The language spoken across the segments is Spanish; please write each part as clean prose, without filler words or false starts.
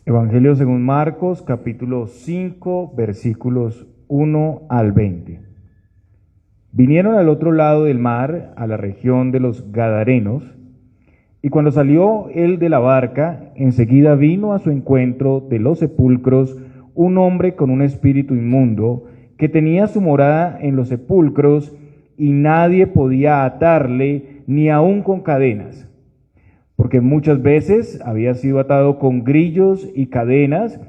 Evangelio según Marcos, capítulo 5, versículos 1 al 20. Vinieron al otro lado del mar, a la región de los Gadarenos, y cuando salió él de la barca, enseguida vino a su encuentro de los sepulcros un hombre con un espíritu inmundo, que tenía su morada en los sepulcros, y nadie podía atarle, ni aun con cadenas, porque muchas veces había sido atado con grillos y cadenas,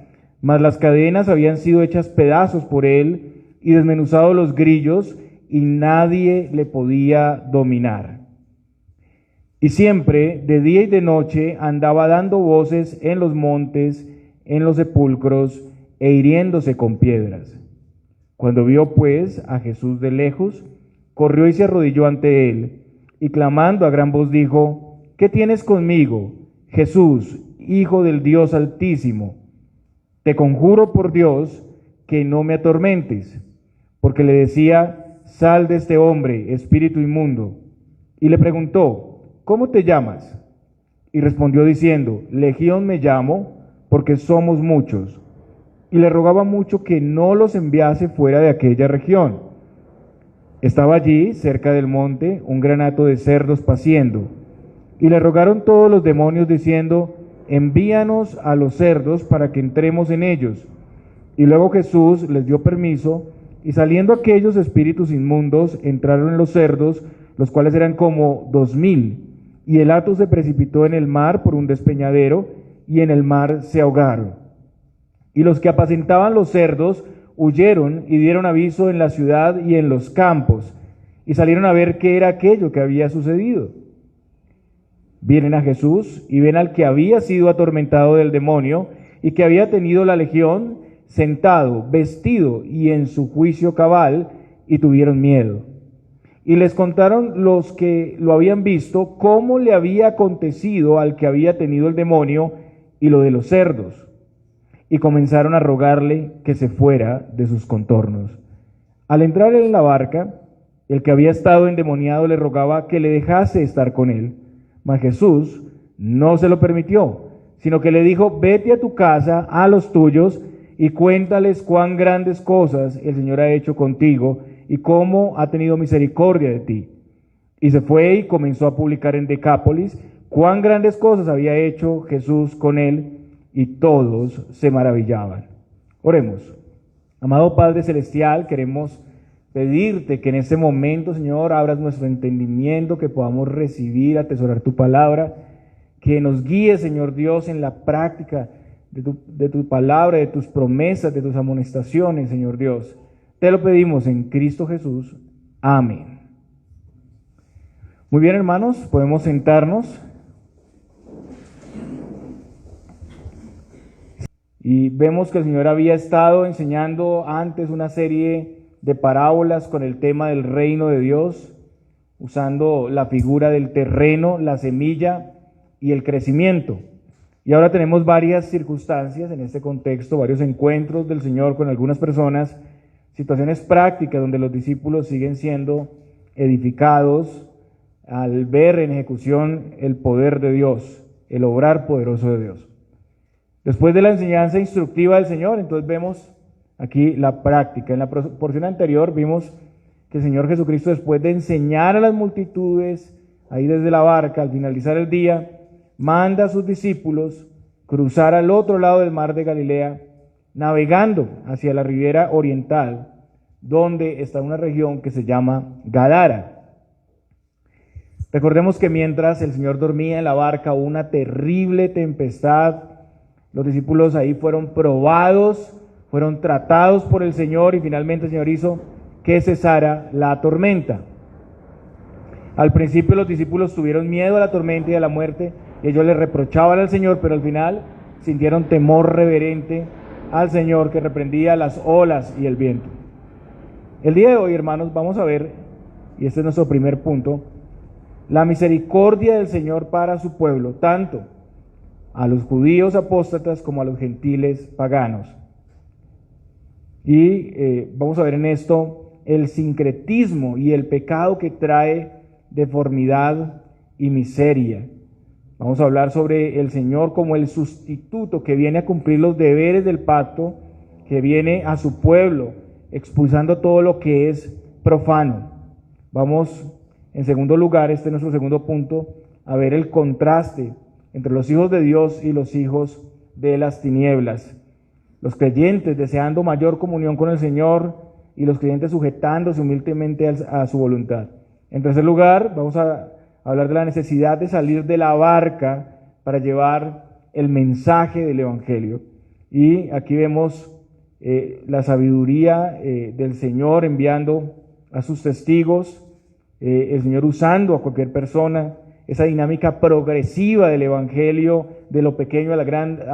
mas las cadenas habían sido hechas pedazos por él, y desmenuzados los grillos, y nadie le podía dominar. Y siempre, de día y de noche, andaba dando voces en los montes, en los sepulcros, e hiriéndose con piedras. Cuando vio pues a Jesús de lejos, corrió y se arrodilló ante él, y clamando a gran voz dijo: ¿Qué tienes conmigo, Jesús, Hijo del Dios Altísimo? Te conjuro por Dios que no me atormentes. Porque le decía: sal de este hombre, espíritu inmundo. Y le preguntó: ¿cómo te llamas? Y respondió diciendo: Legión me llamo, porque somos muchos. Y le rogaba mucho que no los enviase fuera de aquella región. Estaba allí, cerca del monte, un gran hato de cerdos paciendo. Y le rogaron todos los demonios diciendo: envíanos a los cerdos para que entremos en ellos. Y luego Jesús les dio permiso, y saliendo aquellos espíritus inmundos, entraron en los cerdos, los cuales eran como 2000, y el hato se precipitó en el mar por un despeñadero, y en el mar se ahogaron. Y los que apacentaban los cerdos huyeron y dieron aviso en la ciudad y en los campos, y salieron a ver qué era aquello que había sucedido. Vienen a Jesús y ven al que había sido atormentado del demonio y que había tenido la legión, sentado, vestido y en su juicio cabal, y tuvieron miedo. Y les contaron los que lo habían visto cómo le había acontecido al que había tenido el demonio y lo de los cerdos. Y comenzaron a rogarle que se fuera de sus contornos. Al entrar en la barca, el que había estado endemoniado le rogaba que le dejase estar con él. Mas Jesús no se lo permitió, sino que le dijo: vete a tu casa, a los tuyos, y cuéntales cuán grandes cosas el Señor ha hecho contigo y cómo ha tenido misericordia de ti. Y se fue y comenzó a publicar en Decápolis cuán grandes cosas había hecho Jesús con él, y todos se maravillaban. Oremos. Amado Padre Celestial, queremos pedirte que en este momento, Señor, abras nuestro entendimiento, que podamos recibir, atesorar tu palabra, que nos guíe, Señor Dios, en la práctica de tu palabra, de tus promesas, de tus amonestaciones, Señor Dios. Te lo pedimos en Cristo Jesús. Amén. Muy bien, hermanos, podemos sentarnos. Y vemos que el Señor había estado enseñando antes una serie de parábolas con el tema del reino de Dios, usando la figura del terreno, la semilla y el crecimiento. Y ahora tenemos varias circunstancias en este contexto, varios encuentros del Señor con algunas personas, situaciones prácticas donde los discípulos siguen siendo edificados al ver en ejecución el poder de Dios, el obrar poderoso de Dios. Después de la enseñanza instructiva del Señor, entonces vemos aquí la práctica. En la porción anterior vimos que el Señor Jesucristo, después de enseñar a las multitudes, ahí desde la barca, al finalizar el día, manda a sus discípulos cruzar al otro lado del mar de Galilea, navegando hacia la ribera oriental, donde está una región que se llama Gadara. Recordemos que mientras el Señor dormía en la barca, hubo una terrible tempestad. Los discípulos ahí fueron probados, fueron tratados por el Señor, y finalmente el Señor hizo que cesara la tormenta. Al principio los discípulos tuvieron miedo a la tormenta y a la muerte, y ellos le reprochaban al Señor, pero al final sintieron temor reverente al Señor, que reprendía las olas y el viento. El día de hoy, hermanos, vamos a ver, y este es nuestro primer punto, la misericordia del Señor para su pueblo, tanto a los judíos apóstatas como a los gentiles paganos. Y vamos a ver en esto el sincretismo y el pecado que trae deformidad y miseria. Vamos a hablar sobre el Señor como el sustituto que viene a cumplir los deberes del pacto, que viene a su pueblo, expulsando todo lo que es profano. Vamos, en segundo lugar, este es nuestro segundo punto, a ver el contraste entre los hijos de Dios y los hijos de las tinieblas. Los creyentes deseando mayor comunión con el Señor y los creyentes sujetándose humildemente a su voluntad. En tercer lugar, vamos a hablar de la necesidad de salir de la barca para llevar el mensaje del Evangelio. Y aquí vemos la sabiduría del Señor enviando a sus testigos, el Señor usando a cualquier persona, esa dinámica progresiva del Evangelio, de lo pequeño a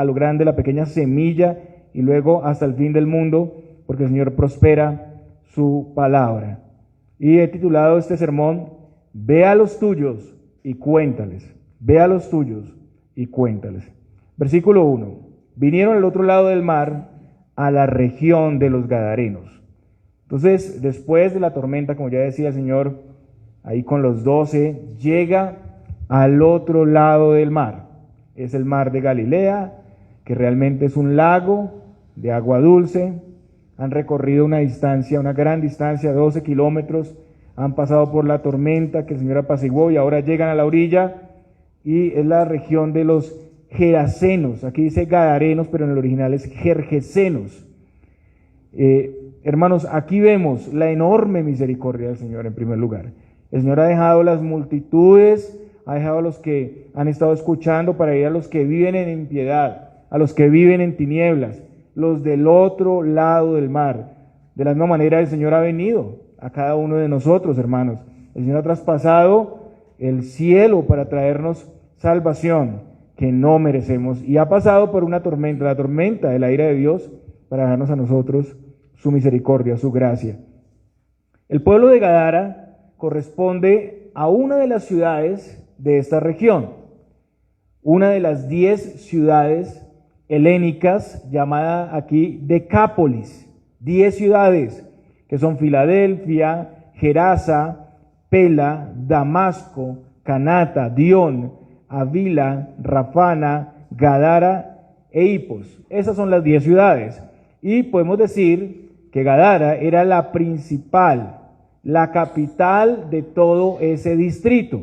lo grande, la pequeña semilla, y luego hasta el fin del mundo, porque el Señor prospera su palabra. Y he titulado este sermón, Ve a los tuyos y cuéntales. Ve a los tuyos y cuéntales. Versículo 1. Vinieron al otro lado del mar, a la región de los Gadarenos. Entonces, después de la tormenta, como ya decía el Señor, ahí con los 12, llega al otro lado del mar. Es el mar de Galilea, que realmente es un lago de agua dulce. Han recorrido una distancia, una gran distancia, 12 kilómetros. Han pasado por la tormenta que el Señor apaciguó y ahora llegan a la orilla, y es la región de los Gerasenos. Aquí dice Gadarenos, pero en el original es Gergesenos. Hermanos, aquí vemos la enorme misericordia del Señor en primer lugar. El Señor ha dejado las multitudes, ha dejado a los que han estado escuchando para ir a los que viven en impiedad, a los que viven en tinieblas, los del otro lado del mar. De la misma manera el Señor ha venido a cada uno de nosotros, hermanos. El Señor ha traspasado el cielo para traernos salvación que no merecemos, y ha pasado por una tormenta, la tormenta de la ira de Dios, para darnos a nosotros su misericordia, su gracia. El pueblo de Gadara corresponde a una de las ciudades de esta región, una de las 10 ciudades helénicas, llamada aquí Decápolis, 10 ciudades, que son Filadelfia, Gerasa, Pela, Damasco, Canata, Dion, Avila, Rafana, Gadara e Hipos. Esas son las 10 ciudades. Y podemos decir que Gadara era la principal, la capital de todo ese distrito.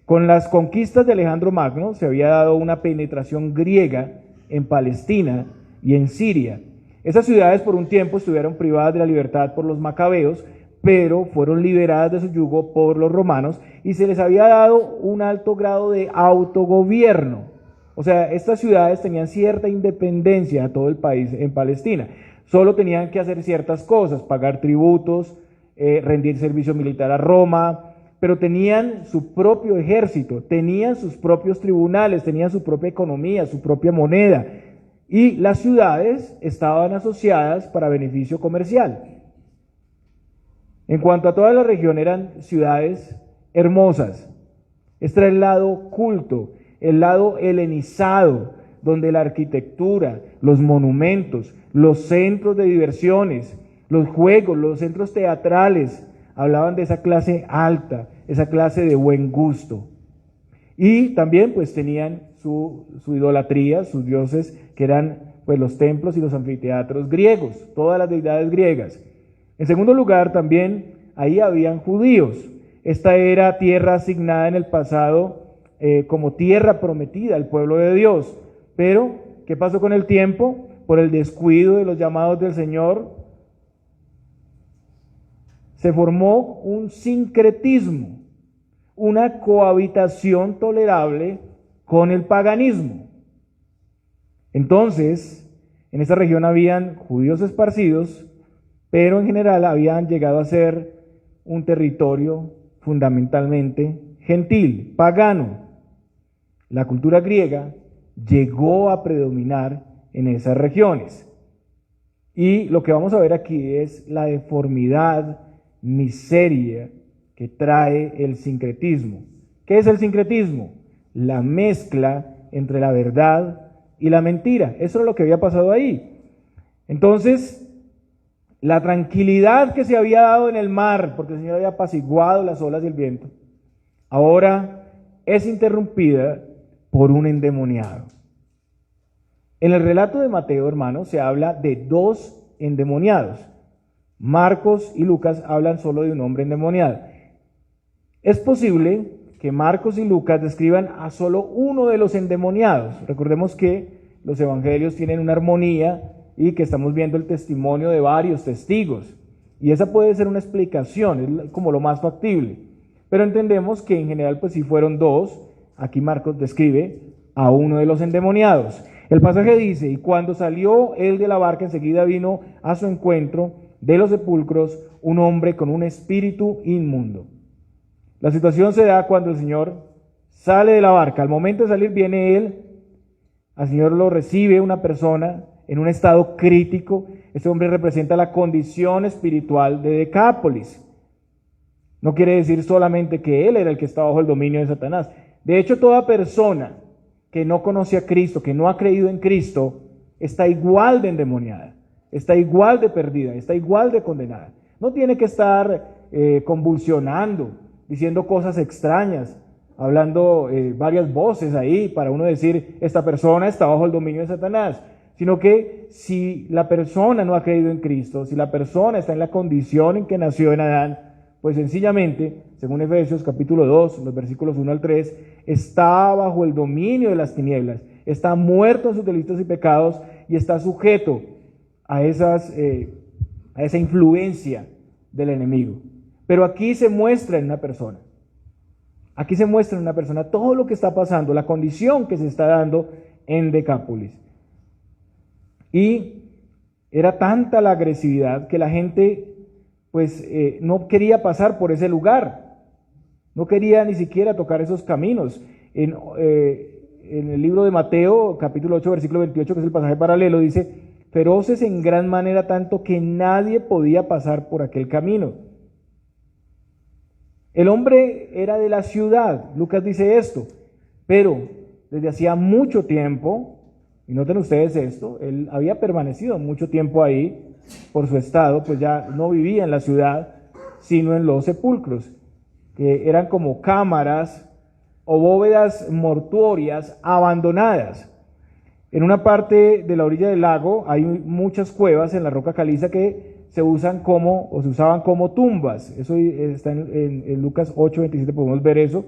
Con las conquistas de Alejandro Magno se había dado una penetración griega en Palestina y en Siria. Esas ciudades por un tiempo estuvieron privadas de la libertad por los macabeos, pero fueron liberadas de su yugo por los romanos y se les había dado un alto grado de autogobierno. O sea, estas ciudades tenían cierta independencia a todo el país en Palestina. Solo tenían que hacer ciertas cosas, pagar tributos, rendir servicio militar a Roma, pero tenían su propio ejército, tenían sus propios tribunales, tenían su propia economía, su propia moneda, y las ciudades estaban asociadas para beneficio comercial. En cuanto a toda la región, eran ciudades hermosas. Este era el lado culto, el lado helenizado, donde la arquitectura, los monumentos, los centros de diversiones, los juegos, los centros teatrales, hablaban de esa clase alta, esa clase de buen gusto. Y también pues tenían su idolatría, sus dioses, que eran pues los templos y los anfiteatros griegos, todas las deidades griegas. En segundo lugar, también ahí habían judíos. Esta era tierra asignada en el pasado como tierra prometida al pueblo de Dios. Pero, ¿qué pasó con el tiempo? Por el descuido de los llamados del Señor, se formó un sincretismo, una cohabitación tolerable con el paganismo. Entonces, en esta región habían judíos esparcidos, pero en general habían llegado a ser un territorio fundamentalmente gentil, pagano. La cultura griega llegó a predominar en esas regiones. Y lo que vamos a ver aquí es la deformidad, miseria que trae el sincretismo. ¿Qué es el sincretismo? La mezcla entre la verdad y la mentira. Eso es lo que había pasado ahí. Entonces, la tranquilidad que se había dado en el mar, porque el Señor había apaciguado las olas y el viento, ahora es interrumpida por un endemoniado. En el relato de Mateo, hermanos, se habla de 2 endemoniados. Marcos y Lucas hablan solo de un hombre endemoniado. Es posible que Marcos y Lucas describan a solo uno de los endemoniados. Recordemos que los evangelios tienen una armonía y que estamos viendo el testimonio de varios testigos. Y esa puede ser una explicación, es como lo más factible. Pero entendemos que en general pues sí fueron 2. Aquí Marcos describe a uno de los endemoniados. El pasaje dice: y cuando salió él de la barca, enseguida vino a su encuentro de los sepulcros un hombre con un espíritu inmundo. La situación se da cuando el Señor sale de la barca. Al momento de salir viene él, al Señor lo recibe una persona en un estado crítico. Este hombre representa la condición espiritual de Decápolis. No quiere decir solamente que él era el que estaba bajo el dominio de Satanás. De hecho, toda persona que no conoce a Cristo, que no ha creído en Cristo, está igual de endemoniada, está igual de perdida, está igual de condenada. No tiene que estar convulsionando, diciendo cosas extrañas, hablando varias voces ahí para uno decir, esta persona está bajo el dominio de Satanás, sino que si la persona no ha creído en Cristo, si la persona está en la condición en que nació en Adán, pues sencillamente, según Efesios capítulo 2, los versículos 1 al 3, está bajo el dominio de las tinieblas, está muerto en sus delitos y pecados y está sujeto a esa influencia del enemigo. Pero aquí se muestra en una persona. Aquí se muestra en una persona todo lo que está pasando, la condición que se está dando en Decápolis. Y era tanta la agresividad que la gente pues no quería pasar por ese lugar, no quería ni siquiera tocar esos caminos. En el libro de Mateo, capítulo 8, versículo 28, que es el pasaje paralelo, dice: feroces en gran manera tanto que nadie podía pasar por aquel camino. El hombre era de la ciudad, Lucas dice esto, pero desde hacía mucho tiempo, y noten ustedes esto, él había permanecido mucho tiempo ahí por su estado, pues ya no vivía en la ciudad, sino en los sepulcros, que eran como cámaras o bóvedas mortuorias abandonadas. En una parte de la orilla del lago hay muchas cuevas en la roca caliza que se usaban como tumbas. Eso está en Lucas 8:27, podemos ver eso.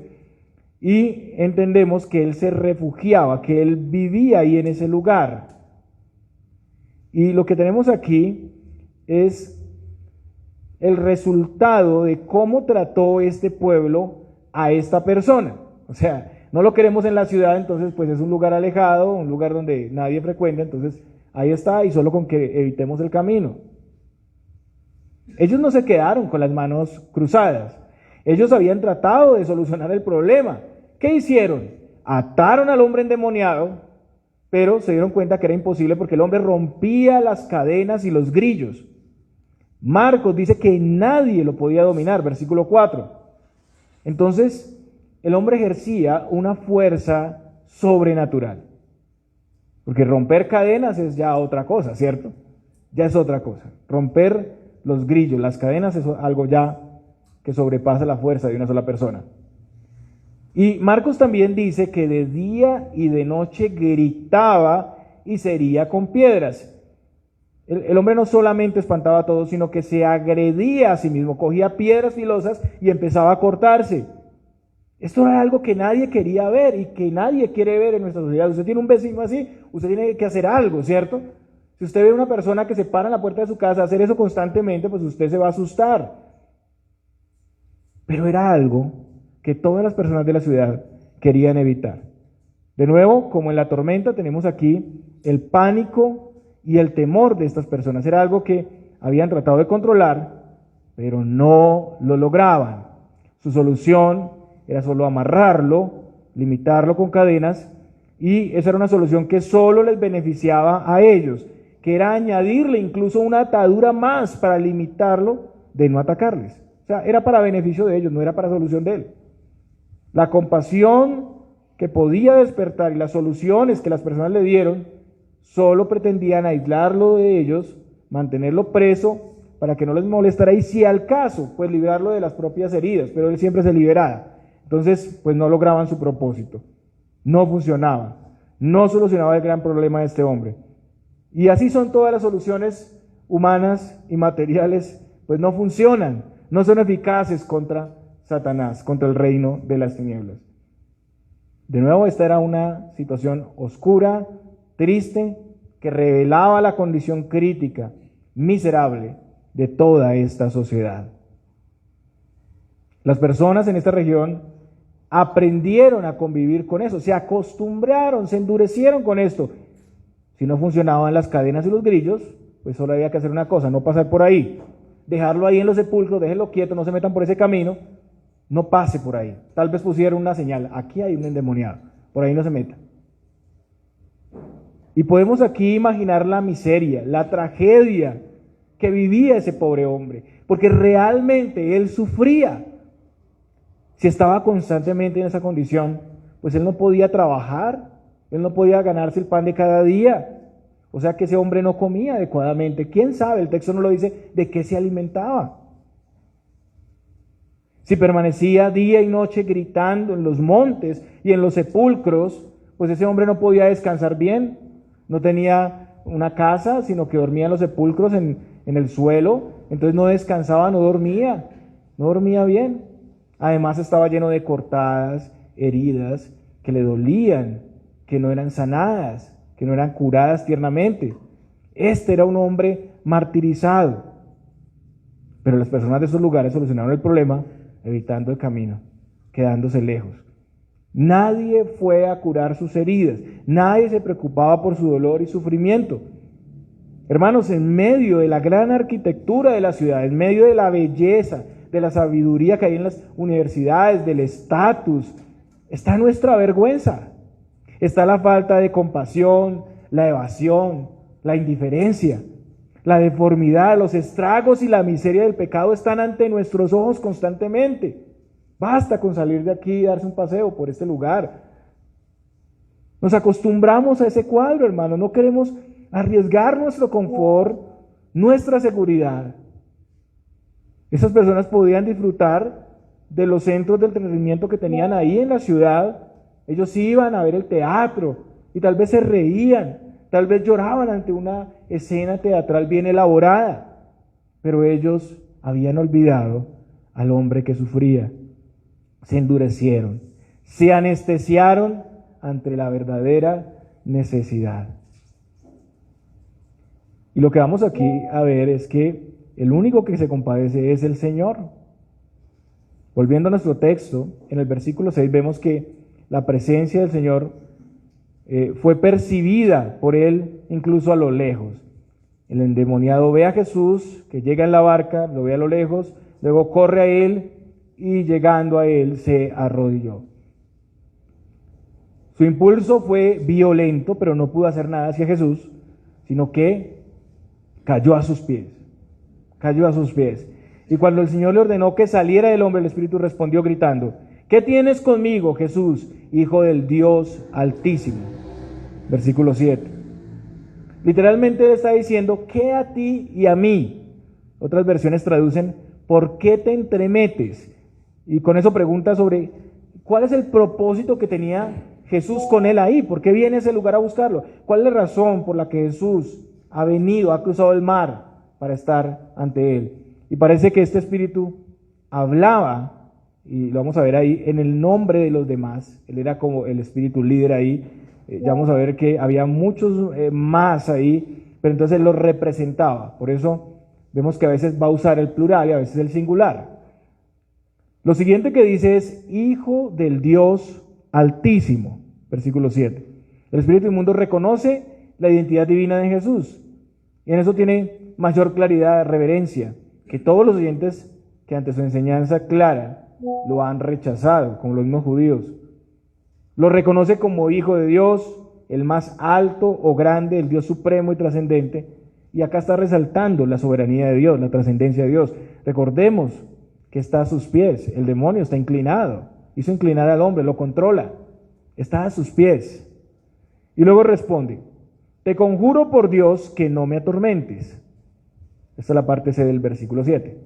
Y entendemos que él se refugiaba, que él vivía ahí en ese lugar. Y lo que tenemos aquí es el resultado de cómo trató este pueblo a esta persona. O sea, no lo queremos en la ciudad, entonces pues es un lugar alejado, un lugar donde nadie frecuenta, entonces ahí está, y solo con que evitemos el camino. Ellos no se quedaron con las manos cruzadas. Ellos habían tratado de solucionar el problema. ¿Qué hicieron? Ataron al hombre endemoniado, pero se dieron cuenta que era imposible porque el hombre rompía las cadenas y los grillos. Marcos dice que nadie lo podía dominar, versículo 4. Entonces, el hombre ejercía una fuerza sobrenatural. Porque romper cadenas es ya otra cosa, ¿cierto? Ya es otra cosa. Romper los grillos, las cadenas, es algo ya que sobrepasa la fuerza de una sola persona. Y Marcos también dice que de día y de noche gritaba y se hería con piedras. El hombre no solamente espantaba a todos, sino que se agredía a sí mismo, cogía piedras filosas y empezaba a cortarse. Esto era algo que nadie quería ver y que nadie quiere ver en nuestra sociedad. Usted tiene un vecino así, usted tiene que hacer algo, ¿cierto? Si usted ve a una persona que se para en la puerta de su casa a hacer eso constantemente, pues usted se va a asustar. Pero era algo que todas las personas de la ciudad querían evitar. De nuevo, como en la tormenta, tenemos aquí el pánico y el temor de estas personas. Era algo que habían tratado de controlar, pero no lo lograban. Su solución era solo amarrarlo, limitarlo con cadenas, y esa era una solución que solo les beneficiaba a ellos, que era añadirle incluso una atadura más para limitarlo de no atacarles. O sea, era para beneficio de ellos, no era para solución de él. La compasión que podía despertar y las soluciones que las personas le dieron solo pretendían aislarlo de ellos, mantenerlo preso para que no les molestara y si al caso, pues librarlo de las propias heridas, pero él siempre se liberaba. Entonces, pues no lograban su propósito, no funcionaba, no solucionaba el gran problema de este hombre. Y así son todas las soluciones humanas y materiales, pues no funcionan, no son eficaces contra Satanás, contra el reino de las tinieblas. De nuevo, esta era una situación oscura, triste, que revelaba la condición crítica, miserable de toda esta sociedad. Las personas en esta región aprendieron a convivir con eso, se acostumbraron, se endurecieron con esto. Si no funcionaban las cadenas y los grillos, pues solo había que hacer una cosa, no pasar por ahí, dejarlo ahí en los sepulcros, déjenlo quieto, no se metan por ese camino, no pase por ahí. Tal vez pusieron una señal, aquí hay un endemoniado, por ahí no se meta. Y podemos aquí imaginar la miseria, la tragedia que vivía ese pobre hombre, porque realmente él sufría. Si estaba constantemente en esa condición, pues él no podía trabajar, él no podía ganarse el pan de cada día. O sea que ese hombre no comía adecuadamente. ¿Quién sabe? El texto no lo dice de qué se alimentaba. Si permanecía día y noche gritando en los montes y en los sepulcros, pues ese hombre no podía descansar bien. No tenía una casa, sino que dormía en los sepulcros, en el suelo. Entonces no descansaba, no dormía bien. Además estaba lleno de cortadas, heridas, que le dolían, que no eran sanadas, que no eran curadas tiernamente. Este era un hombre martirizado. Pero las personas de esos lugares solucionaron el problema evitando el camino, quedándose lejos. Nadie fue a curar sus heridas, nadie se preocupaba por su dolor y sufrimiento. Hermanos, en medio de la gran arquitectura de la ciudad, en medio de la belleza, de la sabiduría que hay en las universidades, del estatus, está nuestra vergüenza, está la falta de compasión, la evasión, la indiferencia, la deformidad, los estragos y la miseria del pecado están ante nuestros ojos constantemente. Basta con salir de aquí y darse un paseo por este lugar. Nos acostumbramos a ese cuadro, hermano, no queremos arriesgar nuestro confort, nuestra seguridad. Esas personas podían disfrutar de los centros de entretenimiento que tenían ahí en la ciudad. Ellos iban a ver el teatro y tal vez se reían, tal vez lloraban ante una escena teatral bien elaborada, pero ellos habían olvidado al hombre que sufría. Se endurecieron, se anestesiaron ante la verdadera necesidad. Y lo que vamos aquí a ver es que el único que se compadece es el Señor. Volviendo a nuestro texto, en el versículo 6 vemos que la presencia del Señor fue percibida por él incluso a lo lejos. El endemoniado ve a Jesús, que llega en la barca, lo ve a lo lejos, luego corre a él y llegando a él se arrodilló. Su impulso fue violento, pero no pudo hacer nada hacia Jesús, sino que cayó a sus pies. Cayó a sus pies. Y cuando el Señor le ordenó que saliera del hombre, el Espíritu respondió gritando: ¿qué tienes conmigo, Jesús, Hijo del Dios Altísimo? Versículo 7. Literalmente él está diciendo: ¿qué a ti y a mí? Otras versiones traducen: ¿por qué te entremetes? Y con eso pregunta sobre cuál es el propósito que tenía Jesús con él ahí. ¿Por qué viene a ese lugar a buscarlo? ¿Cuál es la razón por la que Jesús ha venido, ha cruzado el mar para estar ante él? Y parece que este espíritu hablaba, y lo vamos a ver ahí, en el nombre de los demás. Él era como el espíritu líder ahí. Ya vamos a ver que había muchos más ahí, pero entonces él los representaba. Por eso vemos que a veces va a usar el plural y a veces el singular. Lo siguiente que dice es: Hijo del Dios Altísimo, versículo 7. El espíritu inmundo reconoce la identidad divina de Jesús, y en eso tiene mayor claridad, reverencia, que todos los oyentes que ante su enseñanza clara lo han rechazado, como los mismos judíos. Lo reconoce como Hijo de Dios, el más alto o grande, el Dios supremo y trascendente, y acá está resaltando la soberanía de Dios, la trascendencia de Dios. Recordemos que está a sus pies, el demonio está inclinado, hizo inclinar al hombre, lo controla, está a sus pies. Y luego responde: te conjuro por Dios que no me atormentes. Esta es la parte C del versículo 7.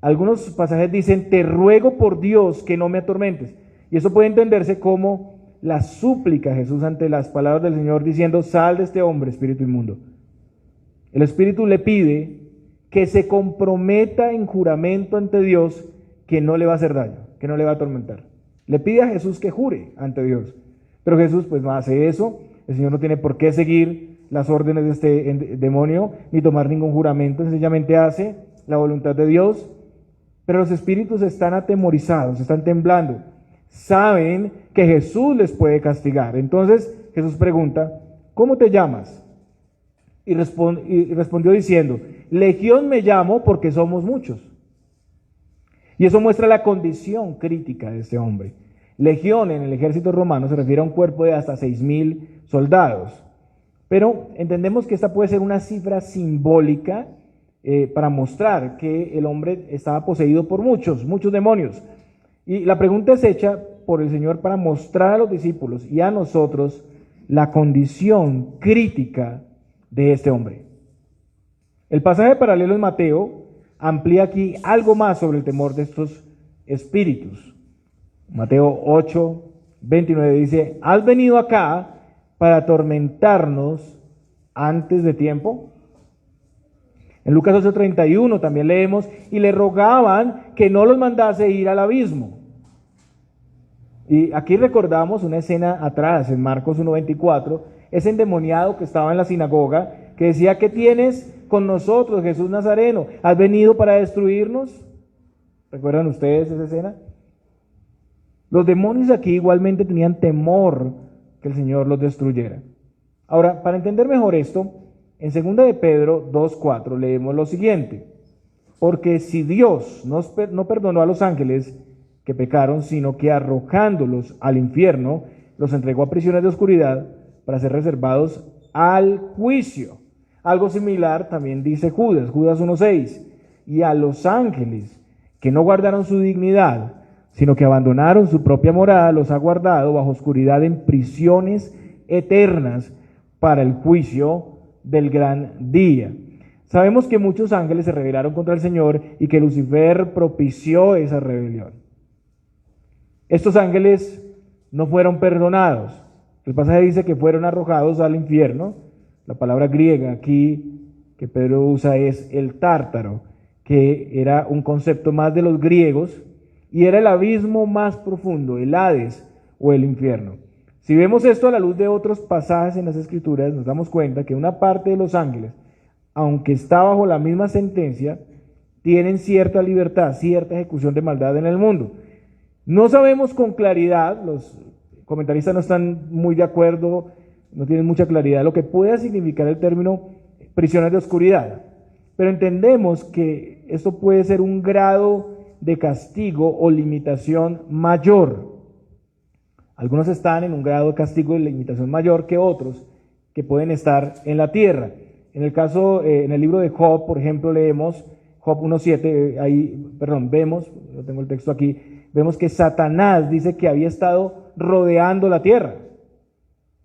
Algunos pasajes dicen, te ruego por Dios que no me atormentes. Y eso puede entenderse como la súplica a Jesús ante las palabras del Señor diciendo, sal de este hombre, espíritu inmundo. El Espíritu le pide que se comprometa en juramento ante Dios que no le va a hacer daño, que no le va a atormentar. Le pide a Jesús que jure ante Dios. Pero Jesús pues no hace eso. El Señor no tiene por qué seguir las órdenes de este demonio ni tomar ningún juramento. Sencillamente hace la voluntad de Dios. Pero los espíritus están atemorizados, están temblando. Saben que Jesús les puede castigar. Entonces Jesús pregunta, ¿cómo te llamas? Y respondió diciendo, Legión me llamo porque somos muchos. Y eso muestra la condición crítica de este hombre. Legión en el ejército romano se refiere a un cuerpo de hasta 6,000 soldados. Pero entendemos que esta puede ser una cifra simbólica para mostrar que el hombre estaba poseído por muchos demonios. Y la pregunta es hecha por el Señor para mostrar a los discípulos y a nosotros la condición crítica de este hombre. El pasaje paralelo en Mateo amplía aquí algo más sobre el temor de estos espíritus. Mateo 8, 29 dice, ¿has venido acá para atormentarnos antes de tiempo? En Lucas 8:31 también leemos, y le rogaban que no los mandase ir al abismo. Y aquí recordamos una escena atrás, en Marcos 1:24, ese endemoniado que estaba en la sinagoga, que decía, ¿qué tienes con nosotros, Jesús Nazareno? ¿Has venido para destruirnos? ¿Recuerdan ustedes esa escena? Los demonios aquí igualmente tenían temor que el Señor los destruyera. Ahora, para entender mejor esto, en 2 de Pedro 2:4 leemos lo siguiente, porque si Dios no perdonó a los ángeles que pecaron, sino que arrojándolos al infierno, los entregó a prisiones de oscuridad para ser reservados al juicio. Algo similar también dice Judas 1:6, y a los ángeles que no guardaron su dignidad, sino que abandonaron su propia morada, los ha guardado bajo oscuridad en prisiones eternas para el juicio del gran día. Sabemos que muchos ángeles se rebelaron contra el Señor y que Lucifer propició esa rebelión. Estos ángeles no fueron perdonados. El pasaje dice que fueron arrojados al infierno. La palabra griega aquí que Pedro usa es el tártaro, que era un concepto más de los griegos y era el abismo más profundo, el Hades o el infierno. Si vemos esto a la luz de otros pasajes en las Escrituras, nos damos cuenta que una parte de los ángeles, aunque está bajo la misma sentencia, tienen cierta libertad, cierta ejecución de maldad en el mundo. No sabemos con claridad, los comentaristas no están muy de acuerdo, no tienen mucha claridad lo que pueda significar el término prisiones de oscuridad, pero entendemos que esto puede ser un grado de castigo o limitación mayor. Algunos están en un grado de castigo y limitación mayor que otros que pueden estar en la tierra. En el caso, en el libro de Job, por ejemplo, leemos Job 1:7, vemos, yo tengo el texto aquí, vemos que Satanás dice que había estado rodeando la tierra.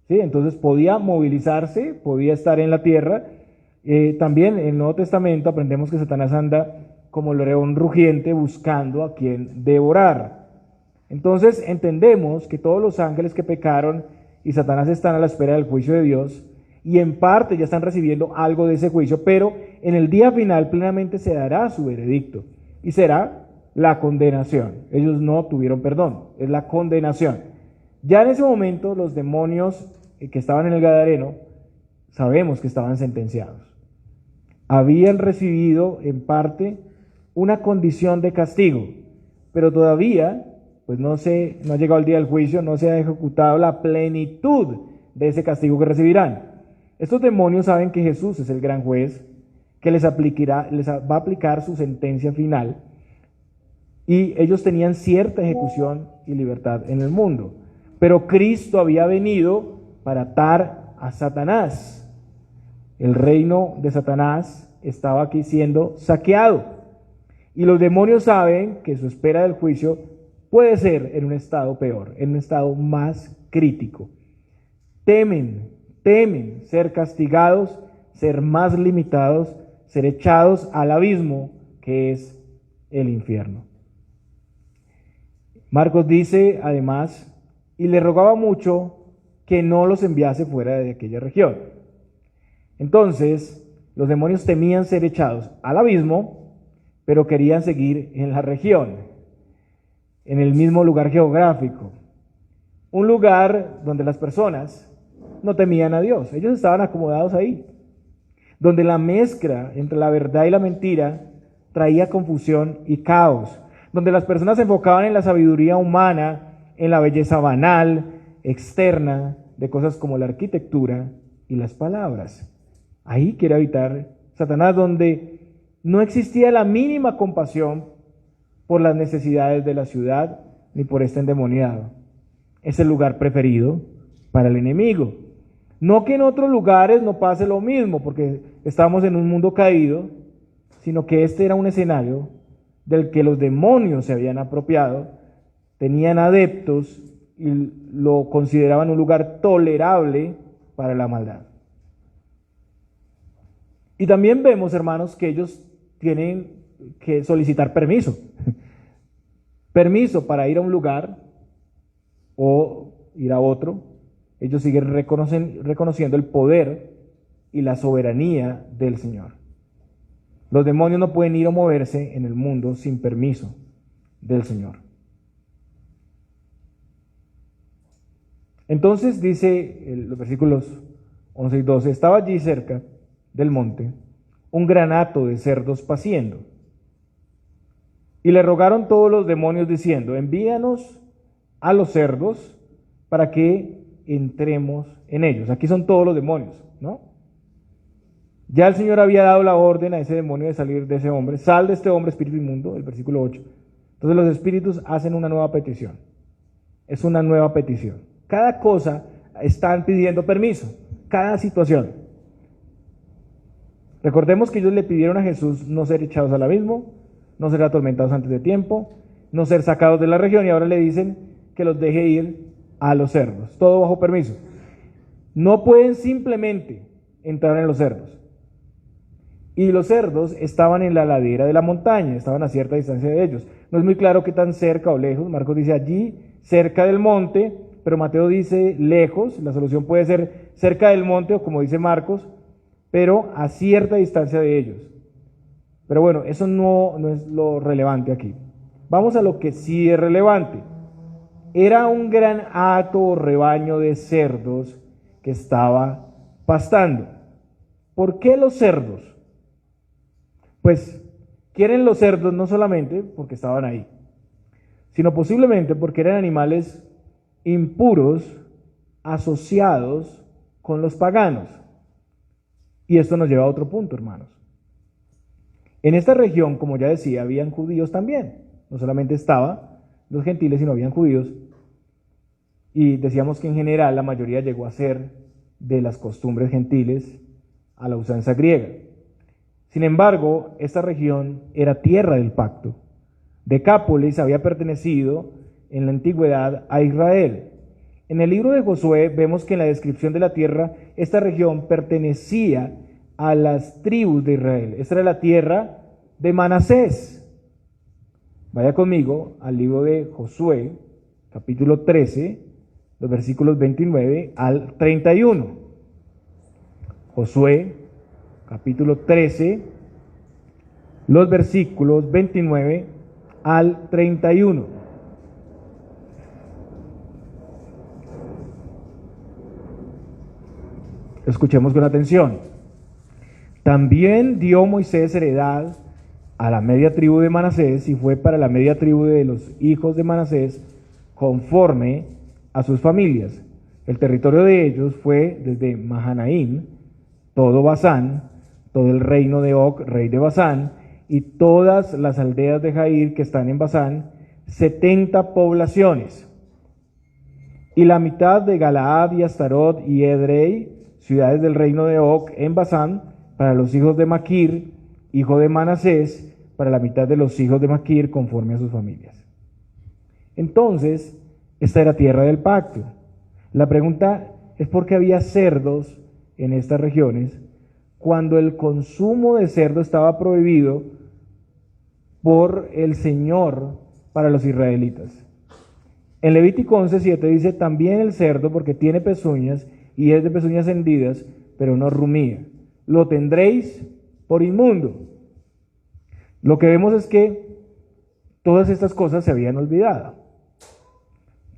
¿Sí? Entonces podía movilizarse, podía estar en la tierra. También en el Nuevo Testamento aprendemos que Satanás anda como el león rugiente buscando a quien devorar. Entonces entendemos que todos los ángeles que pecaron y Satanás están a la espera del juicio de Dios y en parte ya están recibiendo algo de ese juicio, pero en el día final plenamente se dará su veredicto y será la condenación. Ellos no tuvieron perdón, es la condenación. Ya en ese momento los demonios que estaban en el Gadareno sabemos que estaban sentenciados. Habían recibido en parte una condición de castigo, pero todavía pues no ha llegado el día del juicio, no se ha ejecutado la plenitud de ese castigo que recibirán. Estos demonios saben que Jesús es el gran juez, que les va a aplicar su sentencia final, y ellos tenían cierta ejecución y libertad en el mundo. Pero Cristo había venido para atar a Satanás. El reino de Satanás estaba aquí siendo saqueado. Y los demonios saben que su espera del juicio puede ser en un estado peor, en un estado más crítico. Temen ser castigados, ser más limitados, ser echados al abismo que es el infierno. Marcos dice, además, y le rogaba mucho que no los enviase fuera de aquella región. Entonces, los demonios temían ser echados al abismo, pero querían seguir en la región, en el mismo lugar geográfico. Un lugar donde las personas no temían a Dios. Ellos estaban acomodados ahí. Donde la mezcla entre la verdad y la mentira traía confusión y caos. Donde las personas se enfocaban en la sabiduría humana, en la belleza banal, externa, de cosas como la arquitectura y las palabras. Ahí quiere habitar Satanás, donde no existía la mínima compasión por las necesidades de la ciudad ni por este endemoniado. Es el lugar preferido para el enemigo. No que en otros lugares no pase lo mismo, porque estamos en un mundo caído, sino que este era un escenario del que los demonios se habían apropiado, tenían adeptos y lo consideraban un lugar tolerable para la maldad. Y también vemos, hermanos, que ellos tienen que solicitar permiso. Permiso para ir a un lugar o ir a otro. Ellos siguen reconociendo el poder y la soberanía del Señor. Los demonios no pueden ir o moverse en el mundo sin permiso del Señor. Entonces dice los versículos 11 y 12, estaba allí cerca del monte un gran hato de cerdos paciendo. Y le rogaron todos los demonios diciendo, envíanos a los cerdos para que entremos en ellos. Aquí son todos los demonios, ¿no? Ya el Señor había dado la orden a ese demonio de salir de ese hombre. Sal de este hombre, espíritu inmundo, el versículo 8. Entonces los espíritus hacen una nueva petición. Es una nueva petición. Cada cosa están pidiendo permiso. Cada situación. Recordemos que ellos le pidieron a Jesús no ser echados al abismo, no ser atormentados antes de tiempo, no ser sacados de la región, y ahora le dicen que los deje ir a los cerdos. Todo bajo permiso. No pueden simplemente entrar en los cerdos. Y los cerdos estaban en la ladera de la montaña, estaban a cierta distancia de ellos. No es muy claro qué tan cerca o lejos. Marcos dice allí, cerca del monte, pero Mateo dice lejos. La solución puede ser cerca del monte, o como dice Marcos, pero a cierta distancia de ellos. Pero bueno, eso no es lo relevante aquí. Vamos a lo que sí es relevante. Era un gran hato o rebaño de cerdos que estaba pastando. ¿Por qué los cerdos? Pues quieren los cerdos no solamente porque estaban ahí, sino posiblemente porque eran animales impuros asociados con los paganos. Y esto nos lleva a otro punto, hermanos. En esta región, como ya decía, habían judíos también. No solamente estaban los gentiles, sino habían judíos. Y decíamos que en general la mayoría llegó a ser de las costumbres gentiles a la usanza griega. Sin embargo, esta región era tierra del pacto. Decápolis había pertenecido en la antigüedad a Israel. En el libro de Josué vemos que en la descripción de la tierra, esta región pertenecía a las tribus de Israel. Esta era la tierra de Manasés. Vaya conmigo al libro de Josué, capítulo 13, los versículos 29 al 31. Josué, capítulo 13, los versículos 29 al 31. Escuchemos con atención. También dio Moisés heredad a la media tribu de Manasés, y fue para la media tribu de los hijos de Manasés conforme a sus familias. El territorio de ellos fue desde Mahanaim, todo Basán, todo el reino de Og, rey de Basán, y todas las aldeas de Jair que están en Basán, 70 poblaciones. Y la mitad de Galaad y Astarot y Edrei, ciudades del reino de Og en Basán, para los hijos de Maquir, hijo de Manasés, para la mitad de los hijos de Maquir, conforme a sus familias. Entonces, esta era tierra del pacto. La pregunta es por qué había cerdos en estas regiones, cuando el consumo de cerdo estaba prohibido por el Señor para los israelitas. En Levítico 11:7 dice, también el cerdo, porque tiene pezuñas y es de pezuñas hendidas, pero no rumía. Lo tendréis por inmundo. Lo que vemos es que todas estas cosas se habían olvidado.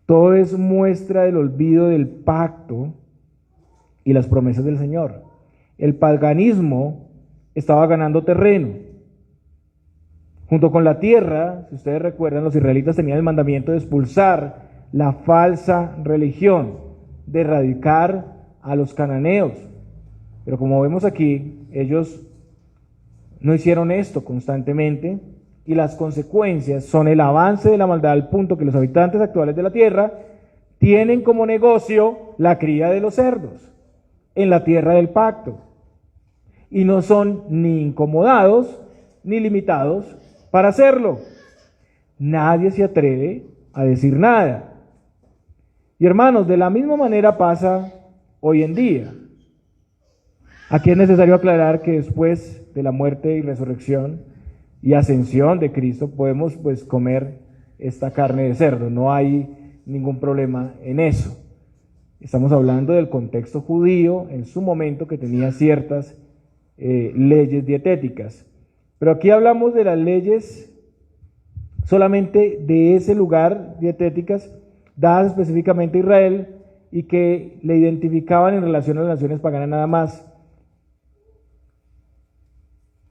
Todo es muestra del olvido del pacto y las promesas del Señor. El paganismo estaba ganando terreno. Junto con la tierra, si ustedes recuerdan, los israelitas tenían el mandamiento de expulsar la falsa religión, de erradicar a los cananeos. Pero como vemos aquí, ellos no hicieron esto constantemente y las consecuencias son el avance de la maldad al punto que los habitantes actuales de la tierra tienen como negocio la cría de los cerdos en la tierra del pacto y no son ni incomodados ni limitados para hacerlo. Nadie se atreve a decir nada. Y hermanos, de la misma manera pasa hoy en día. Aquí es necesario aclarar que después de la muerte y resurrección y ascensión de Cristo podemos pues comer esta carne de cerdo, no hay ningún problema en eso. Estamos hablando del contexto judío en su momento que tenía ciertas leyes dietéticas. Pero aquí hablamos de las leyes solamente de ese lugar dietéticas dadas específicamente a Israel y que le identificaban en relación a las naciones paganas nada más.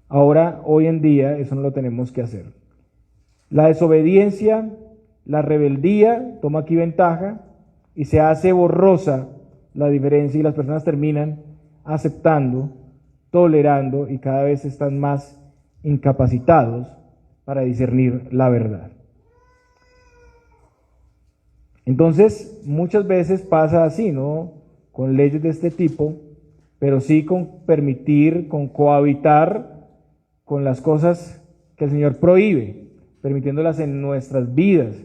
Ahora, hoy en día, eso no lo tenemos que hacer. La desobediencia, la rebeldía toma aquí ventaja y se hace borrosa la diferencia y las personas terminan aceptando, tolerando y cada vez están más incapacitados para discernir la verdad. Entonces, muchas veces pasa así, ¿no? Con leyes de este tipo, pero sí con permitir, con cohabitar con las cosas que el Señor prohíbe, permitiéndolas en nuestras vidas,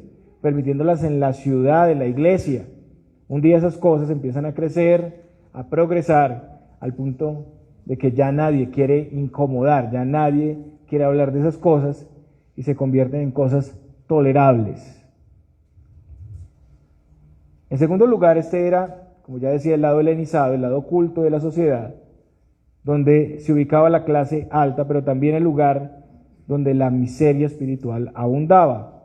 permitiéndolas en la ciudad, en la iglesia. Un día esas cosas empiezan a crecer, a progresar, al punto de que ya nadie quiere incomodar, ya nadie quiere hablar de esas cosas y se convierten en cosas tolerables. En segundo lugar, este era, como ya decía, el lado helenizado, el lado oculto de la sociedad, donde se ubicaba la clase alta, pero también el lugar donde la miseria espiritual abundaba.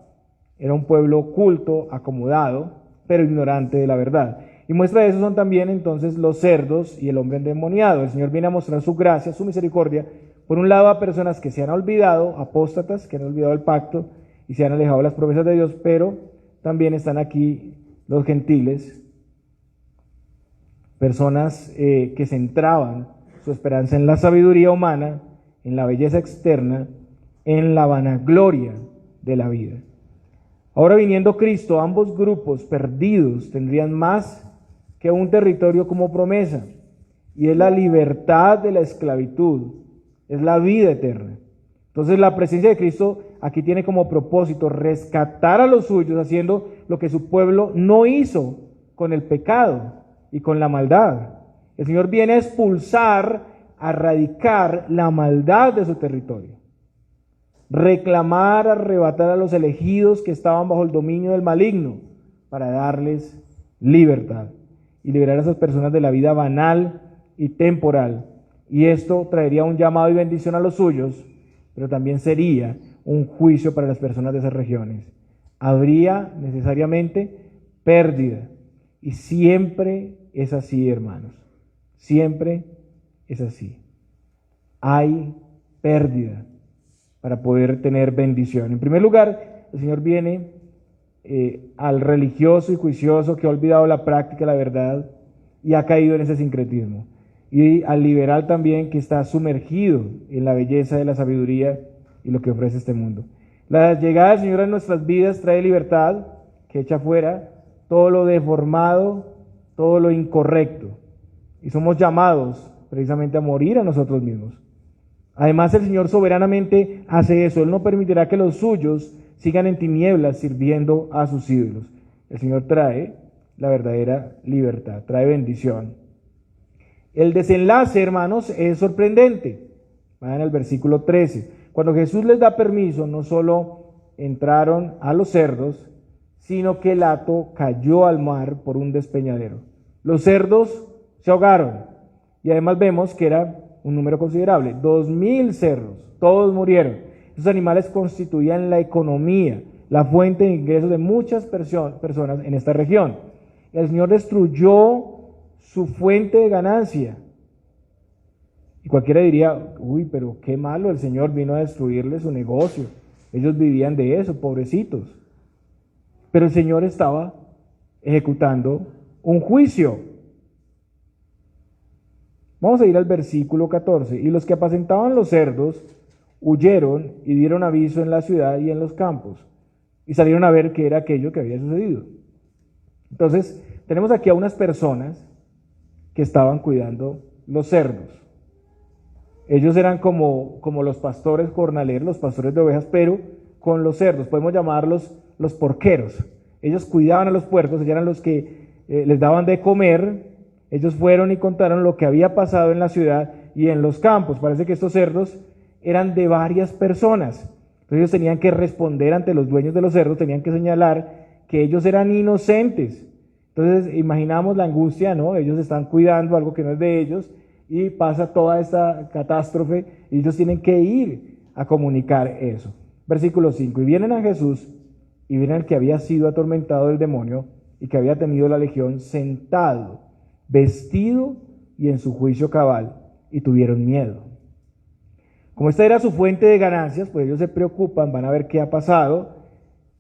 Era un pueblo culto, acomodado, pero ignorante de la verdad. Y muestra de eso son también entonces los cerdos y el hombre endemoniado. El Señor viene a mostrar su gracia, su misericordia, por un lado a personas que se han olvidado, apóstatas, que han olvidado el pacto y se han alejado de las promesas de Dios, pero también están aquí los gentiles, personas que centraban su esperanza en la sabiduría humana, en la belleza externa, en la vanagloria de la vida. Ahora viniendo Cristo, ambos grupos perdidos tendrían más que un territorio como promesa, y es la libertad de la esclavitud, es la vida eterna. Entonces la presencia de Cristo aquí tiene como propósito rescatar a los suyos, haciendo lo que su pueblo no hizo con el pecado y con la maldad. El Señor viene a expulsar, a erradicar la maldad de su territorio, reclamar, arrebatar a los elegidos que estaban bajo el dominio del maligno para darles libertad y liberar a esas personas de la vida banal y temporal. Y esto traería un llamado y bendición a los suyos, pero también sería un juicio para las personas de esas regiones. Habría necesariamente pérdida. Y siempre es así, hermanos. Siempre es así. Hay pérdida para poder tener bendición. En primer lugar, el Señor viene al religioso y juicioso que ha olvidado la práctica de la verdad y ha caído en ese sincretismo. Y al liberal también que está sumergido en la belleza de la sabiduría y lo que ofrece este mundo. La llegada del Señor en nuestras vidas trae libertad que echa fuera todo lo deformado, todo lo incorrecto. Y somos llamados precisamente a morir a nosotros mismos. Además, el Señor soberanamente hace eso. Él no permitirá que los suyos sigan en tinieblas sirviendo a sus ídolos. El Señor trae la verdadera libertad, trae bendición. El desenlace, hermanos, es sorprendente. Vayan al versículo 13. Cuando Jesús les da permiso, no solo entraron a los cerdos, sino que el hato cayó al mar por un despeñadero. Los cerdos se ahogaron y además vemos que era un número considerable, 2.000 cerdos, todos murieron. Esos animales constituían la economía, la fuente de ingresos de muchas personas en esta región. El Señor destruyó su fuente de ganancia. Y cualquiera diría, uy, pero qué malo, el Señor vino a destruirle su negocio. Ellos vivían de eso, pobrecitos. Pero el Señor estaba ejecutando un juicio. Vamos a ir al versículo 14. Y los que apacentaban los cerdos huyeron y dieron aviso en la ciudad y en los campos. Y salieron a ver qué era aquello que había sucedido. Entonces, tenemos aquí a unas personas que estaban cuidando los cerdos. Ellos eran como los pastores jornaleros, los pastores de ovejas, pero con los cerdos. Podemos llamarlos los porqueros. Ellos cuidaban a los puercos, ellos eran los que les daban de comer. Ellos fueron y contaron lo que había pasado en la ciudad y en los campos. Parece que estos cerdos eran de varias personas. Entonces ellos tenían que responder ante los dueños de los cerdos, tenían que señalar que ellos eran inocentes. Entonces imaginamos la angustia, ¿no? Ellos están cuidando algo que no es de ellos y pasa toda esta catástrofe y ellos tienen que ir a comunicar eso. Versículo 5, y vienen a Jesús y vienen al que había sido atormentado del demonio y que había tenido la legión sentado, vestido y en su juicio cabal, y tuvieron miedo. Como esta era su fuente de ganancias, pues ellos se preocupan, van a ver qué ha pasado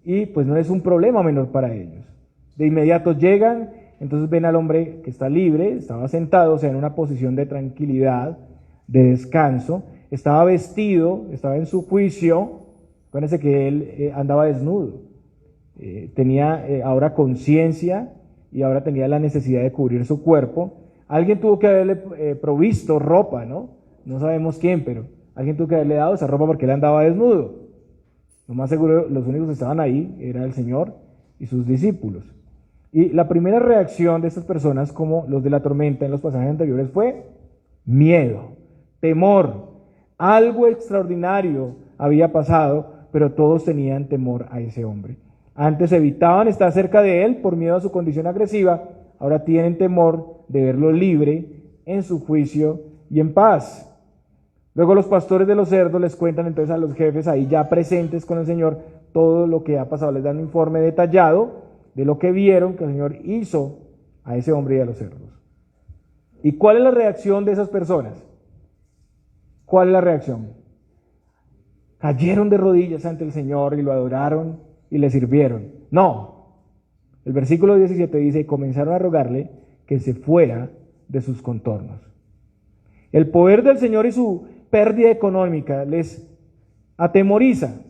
y pues no es un problema menor para ellos. De inmediato llegan, entonces ven al hombre que está libre, estaba sentado, o sea, en una posición de tranquilidad, de descanso, estaba vestido, estaba en su juicio. Acuérdense que él andaba desnudo, tenía ahora conciencia y ahora tenía la necesidad de cubrir su cuerpo. Alguien tuvo que haberle provisto ropa, ¿no? No sabemos quién, pero alguien tuvo que haberle dado esa ropa porque él andaba desnudo. Lo más seguro, los únicos que estaban ahí era el Señor y sus discípulos. Y la primera reacción de estas personas, como los de la tormenta en los pasajes anteriores, fue miedo, temor. Algo extraordinario había pasado, pero todos tenían temor a ese hombre. Antes evitaban estar cerca de él por miedo a su condición agresiva, ahora tienen temor de verlo libre, en su juicio y en paz. Luego los pastores de los cerdos les cuentan entonces a los jefes ahí ya presentes con el Señor todo lo que ha pasado, les dan un informe detallado de lo que vieron que el Señor hizo a ese hombre y a los cerdos. ¿Y cuál es la reacción de esas personas? ¿Cuál es la reacción? Cayeron de rodillas ante el Señor y lo adoraron y le sirvieron. No. El versículo 17 dice, y comenzaron a rogarle que se fuera de sus contornos. El poder del Señor y su pérdida económica les atemoriza.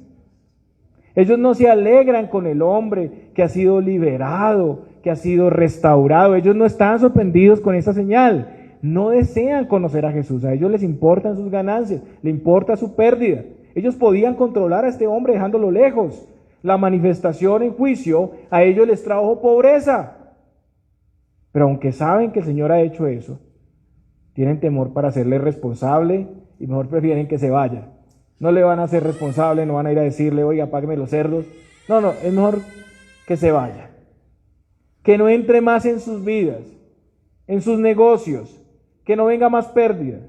Ellos no se alegran con el hombre que ha sido liberado, que ha sido restaurado. Ellos no están sorprendidos con esta señal. No desean conocer a Jesús. A ellos les importan sus ganancias, les importa su pérdida. Ellos podían controlar a este hombre dejándolo lejos. La manifestación en juicio a ellos les trajo pobreza. Pero aunque saben que el Señor ha hecho eso, tienen temor para hacerle responsable y mejor prefieren que se vaya. No le van a hacer responsable, no van a ir a decirle, oiga, págueme los cerdos. No, es mejor que se vaya. Que no entre más en sus vidas, en sus negocios, que no venga más pérdida.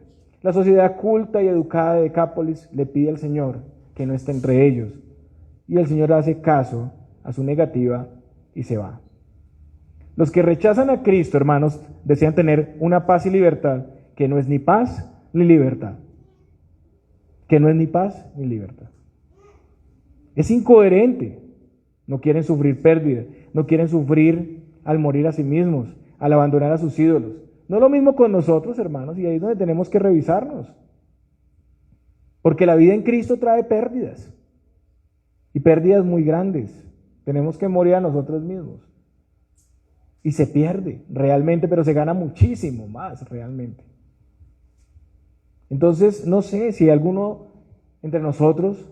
La sociedad culta y educada de Decápolis le pide al Señor que no esté entre ellos. Y el Señor hace caso a su negativa y se va. Los que rechazan a Cristo, hermanos, desean tener una paz y libertad que no es ni paz ni libertad. Que no es ni paz ni libertad. Es incoherente. No quieren sufrir pérdida, no quieren sufrir al morir a sí mismos, al abandonar a sus ídolos. No es lo mismo con nosotros, hermanos, y ahí es donde tenemos que revisarnos. Porque la vida en Cristo trae pérdidas, y pérdidas muy grandes. Tenemos que morir a nosotros mismos. Y se pierde realmente, pero se gana muchísimo más realmente. Entonces, no sé si alguno entre nosotros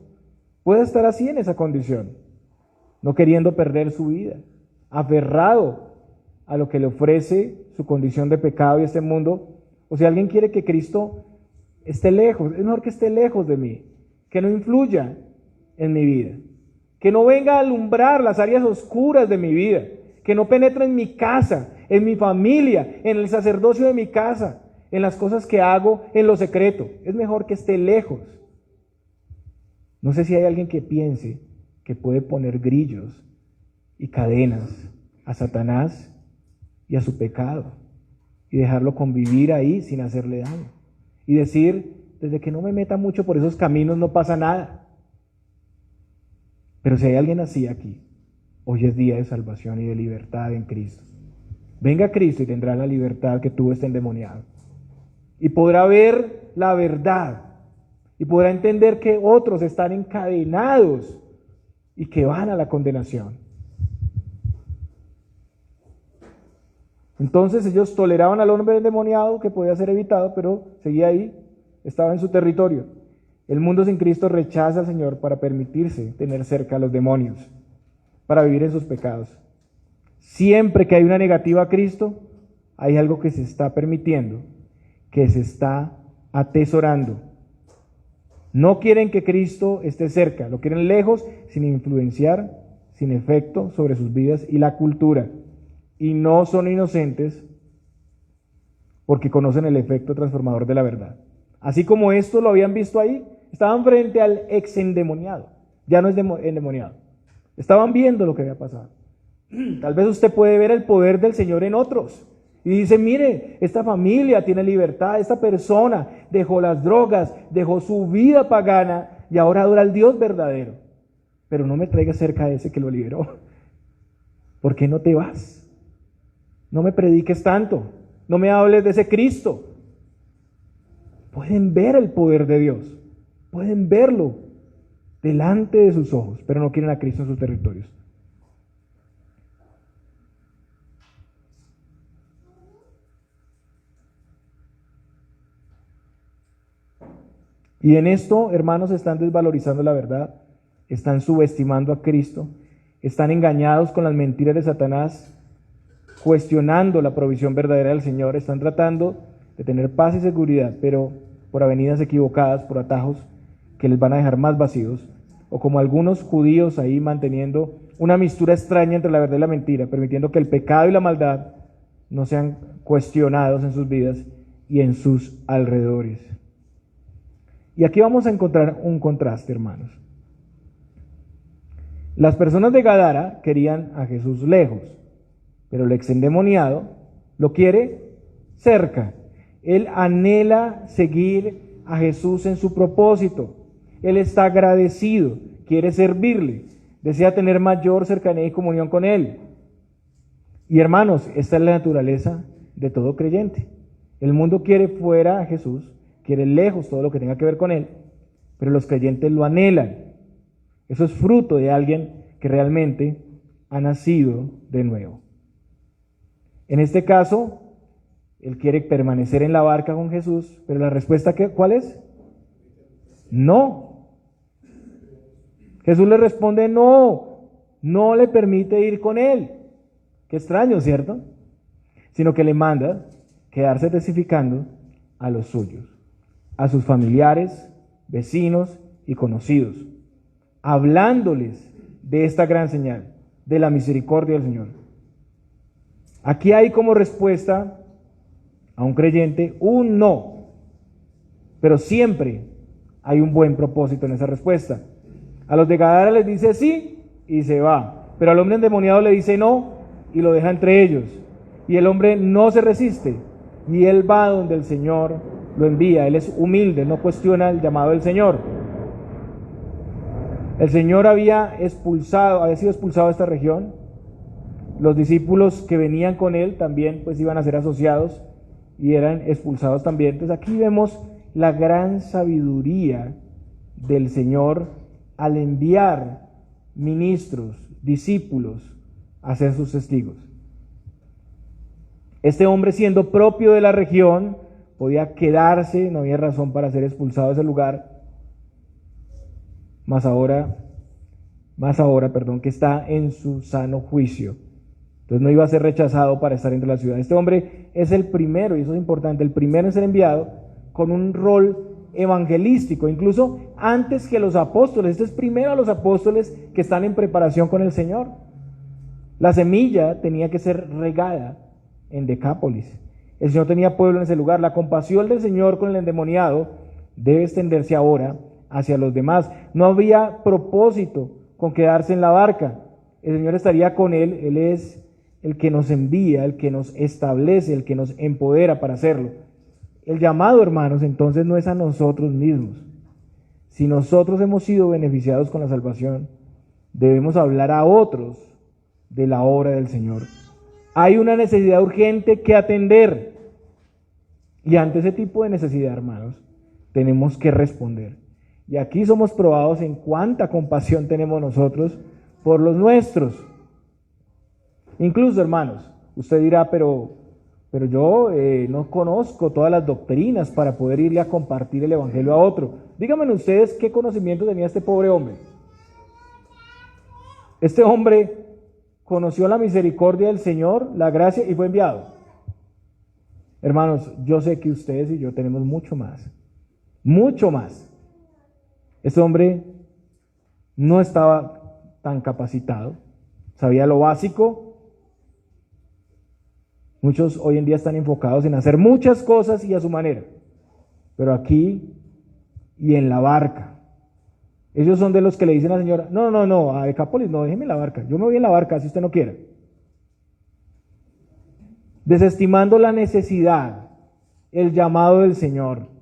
puede estar así en esa condición, no queriendo perder su vida, aferrado a lo que le ofrece su condición de pecado y este mundo. O si alguien quiere que Cristo esté lejos, es mejor que esté lejos de mí, que no influya en mi vida, que no venga a alumbrar las áreas oscuras de mi vida, que no penetre en mi casa, en mi familia, en el sacerdocio de mi casa, en las cosas que hago en lo secreto. Es mejor que esté lejos. No sé si hay alguien que piense que puede poner grillos y cadenas a Satanás y a su pecado y dejarlo convivir ahí sin hacerle daño. Y decir, desde que no me meta mucho por esos caminos no pasa nada. Pero si hay alguien así aquí, hoy es día de salvación y de libertad en Cristo. Venga a Cristo y tendrá la libertad que tuvo este endemoniado. Y podrá ver la verdad. Y podrá entender que otros están encadenados y que van a la condenación. Entonces ellos toleraban al hombre endemoniado, que podía ser evitado, pero seguía ahí, estaba en su territorio. El mundo sin Cristo rechaza al Señor para permitirse tener cerca a los demonios, para vivir en sus pecados. Siempre que hay una negativa a Cristo, hay algo que se está permitiendo, que se está atesorando. No quieren que Cristo esté cerca, lo quieren lejos, sin influenciar, sin efecto sobre sus vidas y la cultura. Y no son inocentes porque conocen el efecto transformador de la verdad. Así como esto lo habían visto ahí, estaban frente al ex endemoniado, ya no es endemoniado. Estaban viendo lo que había pasado. Tal vez usted puede ver el poder del Señor en otros. Y dice, mire, esta familia tiene libertad, esta persona dejó las drogas, dejó su vida pagana y ahora adora al Dios verdadero. Pero no me traigas cerca de ese que lo liberó. ¿Por qué no te vas? No me prediques tanto, no me hables de ese Cristo. Pueden ver el poder de Dios, pueden verlo delante de sus ojos, pero no quieren a Cristo en sus territorios. Y en esto, hermanos, están desvalorizando la verdad, están subestimando a Cristo, están engañados con las mentiras de Satanás, cuestionando la provisión verdadera del Señor, están tratando de tener paz y seguridad, pero por avenidas equivocadas, por atajos que les van a dejar más vacíos, o como algunos judíos ahí manteniendo una mistura extraña entre la verdad y la mentira, permitiendo que el pecado y la maldad no sean cuestionados en sus vidas y en sus alrededores. Y aquí vamos a encontrar un contraste, hermanos. Las personas de Gadara querían a Jesús lejos, pero el exendemoniado lo quiere cerca. Él anhela seguir a Jesús en su propósito. Él está agradecido, quiere servirle, desea tener mayor cercanía y comunión con Él. Y hermanos, esta es la naturaleza de todo creyente. El mundo quiere fuera a Jesús, quiere lejos todo lo que tenga que ver con Él, pero los creyentes lo anhelan. Eso es fruto de alguien que realmente ha nacido de nuevo. En este caso, él quiere permanecer en la barca con Jesús, pero la respuesta, ¿cuál es? No. Jesús le responde no, no le permite ir con él. Qué extraño, ¿cierto? Sino que le manda quedarse testificando a los suyos, a sus familiares, vecinos y conocidos, hablándoles de esta gran señal, de la misericordia del Señor. Aquí hay como respuesta a un creyente un no, pero siempre hay un buen propósito en esa respuesta. A los de Gadara les dice sí y se va, pero al hombre endemoniado le dice no y lo deja entre ellos. Y el hombre no se resiste y él va donde el Señor lo envía. Él es humilde, no cuestiona el llamado del Señor. El Señor había sido expulsado de esta región. Los discípulos que venían con él también pues iban a ser asociados y eran expulsados también. Entonces aquí vemos la gran sabiduría del Señor al enviar ministros, discípulos a ser sus testigos. Este hombre, siendo propio de la región, podía quedarse, no había razón para ser expulsado de ese lugar. Más ahora, que está en su sano juicio. Entonces no iba a ser rechazado para estar entre la ciudad. Este hombre es el primero, y eso es importante, el primero en ser enviado con un rol evangelístico, incluso antes que los apóstoles. Esto es primero a los apóstoles que están en preparación con el Señor. La semilla tenía que ser regada en Decápolis. El Señor tenía pueblo en ese lugar. La compasión del Señor con el endemoniado debe extenderse ahora hacia los demás. No había propósito con quedarse en la barca. El Señor estaría con él. Él es el que nos envía, el que nos establece, el que nos empodera para hacerlo. El llamado, hermanos, entonces no es a nosotros mismos. Si nosotros hemos sido beneficiados con la salvación, debemos hablar a otros de la obra del Señor. Hay una necesidad urgente que atender. Y ante ese tipo de necesidad, hermanos, tenemos que responder. Y aquí somos probados en cuánta compasión tenemos nosotros por los nuestros. Incluso, hermanos, usted dirá, pero yo no conozco todas las doctrinas para poder irle a compartir el evangelio a otro. Díganme ustedes qué conocimiento tenía este pobre hombre. Este hombre conoció la misericordia del Señor, la gracia, y fue enviado. Hermanos, yo sé que ustedes y yo tenemos mucho más. Mucho más. Este hombre no estaba tan capacitado, sabía lo básico. Muchos hoy en día están enfocados en hacer muchas cosas y a su manera, pero aquí y en la barca. Ellos son de los que le dicen a la señora, no, a Decápolis no, déjeme la barca, yo me voy en la barca si usted no quiere. Desestimando la necesidad, el llamado del Señor.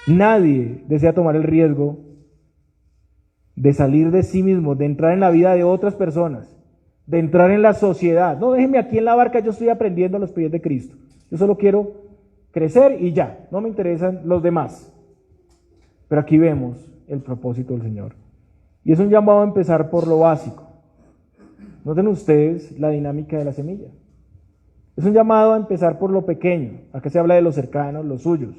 Nadie desea tomar el riesgo de salir de sí mismo, de entrar en la vida de otras personas, de entrar en la sociedad. No, déjeme aquí en la barca, yo estoy aprendiendo a los pies de Cristo. Yo solo quiero crecer y ya, no me interesan los demás. Pero aquí vemos el propósito del Señor. Y es un llamado a empezar por lo básico. Noten ustedes la dinámica de la semilla. Es un llamado a empezar por lo pequeño. Acá se habla de los cercanos, los suyos.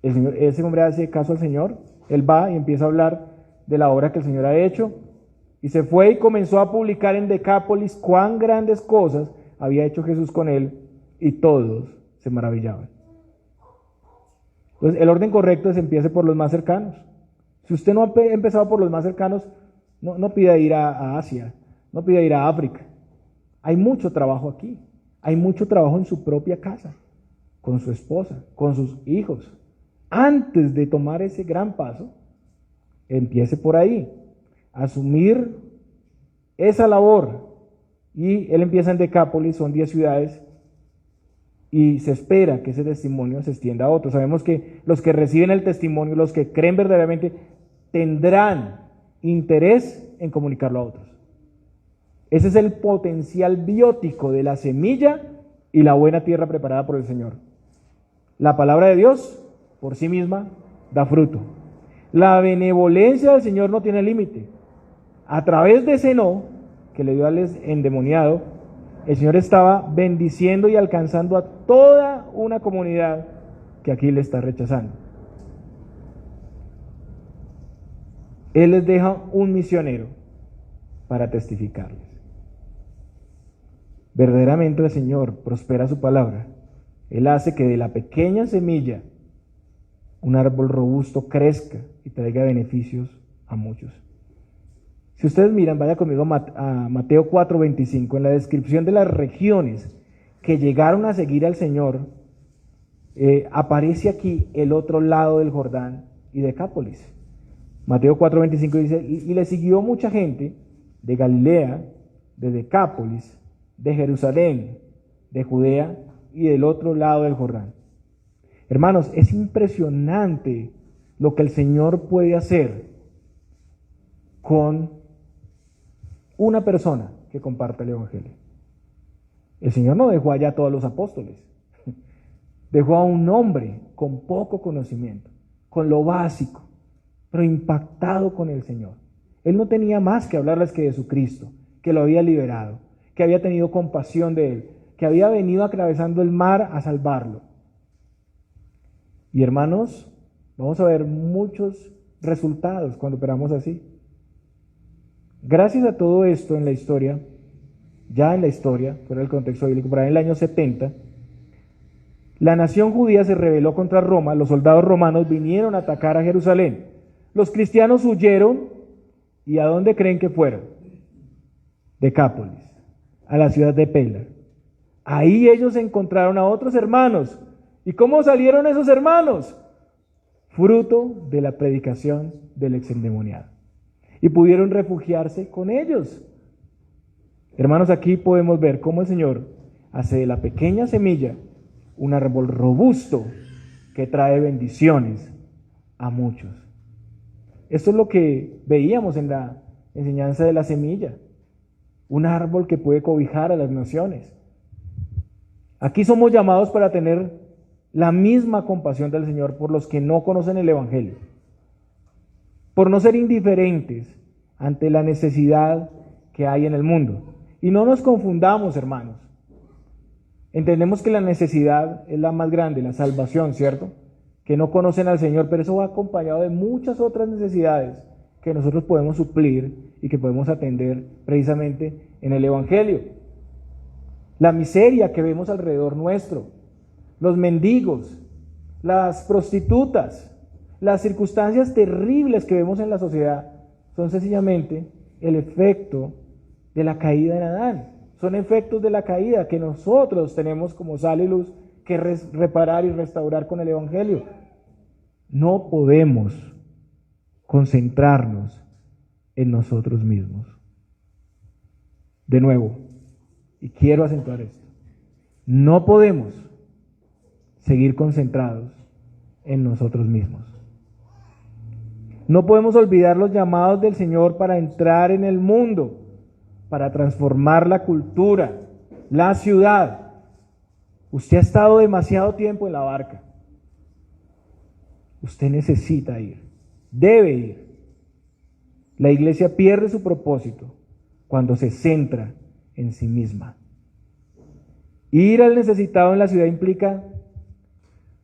Ese hombre hace caso al Señor, él va y empieza a hablar de la obra que el Señor ha hecho, y se fue y comenzó a publicar en Decápolis cuán grandes cosas había hecho Jesús con él, y todos se maravillaban. Entonces, el orden correcto es empiece por los más cercanos. Si usted no ha empezado por los más cercanos, no pida ir a Asia, no pida ir a África. Hay mucho trabajo aquí, hay mucho trabajo en su propia casa, con su esposa, con sus hijos. Antes de tomar ese gran paso, empiece por ahí, asumir esa labor. Y él empieza en Decápolis, son 10 ciudades, y se espera que ese testimonio se extienda a otros. Sabemos que los que reciben el testimonio, los que creen verdaderamente, tendrán interés en comunicarlo a otros. Ese es el potencial biótico de la semilla y la buena tierra preparada por el Señor. La palabra de Dios por sí misma da fruto. La benevolencia del Señor no tiene límite. A través de ese no que le dio al endemoniado, el Señor estaba bendiciendo y alcanzando a toda una comunidad que aquí le está rechazando. Él les deja un misionero para testificarles. Verdaderamente el Señor prospera su palabra. Él hace que de la pequeña semilla un árbol robusto crezca y traiga beneficios a muchos. Si ustedes miran, vaya conmigo a Mateo 4:25, en la descripción de las regiones que llegaron a seguir al Señor, aparece aquí el otro lado del Jordán y Decápolis. Mateo 4:25 dice, y le siguió mucha gente de Galilea, de Decápolis, de Jerusalén, de Judea y del otro lado del Jordán. Hermanos, es impresionante lo que el Señor puede hacer con una persona que comparte el Evangelio. El Señor no dejó allá a todos los apóstoles, dejó a un hombre con poco conocimiento, con lo básico, pero impactado con el Señor. Él no tenía más que hablarles que de su Cristo, que lo había liberado, que había tenido compasión de él, que había venido atravesando el mar a salvarlo. Y hermanos, vamos a ver muchos resultados cuando operamos así. Gracias a todo esto en la historia, fuera del contexto bíblico, por ahí en el año 70, La nación judía se rebeló contra Roma, los soldados romanos vinieron a atacar a Jerusalén. Los cristianos huyeron, ¿y a dónde creen que fueron? Decápolis, a la ciudad de Pela. Ahí ellos encontraron a otros hermanos. ¿Y cómo salieron esos hermanos? Fruto de la predicación del exendemoniado. Y pudieron refugiarse con ellos. Hermanos, aquí podemos ver cómo el Señor hace de la pequeña semilla un árbol robusto que trae bendiciones a muchos. Esto es lo que veíamos en la enseñanza de la semilla. Un árbol que puede cobijar a las naciones. Aquí somos llamados para tener la misma compasión del Señor por los que no conocen el Evangelio. Por no ser indiferentes ante la necesidad que hay en el mundo. Y no nos confundamos, hermanos. Entendemos que la necesidad es la más grande, la salvación, ¿cierto? Que no conocen al Señor, pero eso va acompañado de muchas otras necesidades que nosotros podemos suplir y que podemos atender precisamente en el Evangelio. La miseria que vemos alrededor nuestro, los mendigos, las prostitutas, las circunstancias terribles que vemos en la sociedad son sencillamente el efecto de la caída de Adán. Son efectos de la caída que nosotros tenemos como sal y luz que reparar y restaurar con el Evangelio. No podemos concentrarnos en nosotros mismos. De nuevo, y quiero acentuar esto, no podemos seguir concentrados en nosotros mismos. No podemos olvidar los llamados del Señor para entrar en el mundo, para transformar la cultura, la ciudad. Usted ha estado demasiado tiempo en la barca. Usted necesita ir, debe ir. La iglesia pierde su propósito cuando se centra en sí misma. Ir al necesitado en la ciudad implica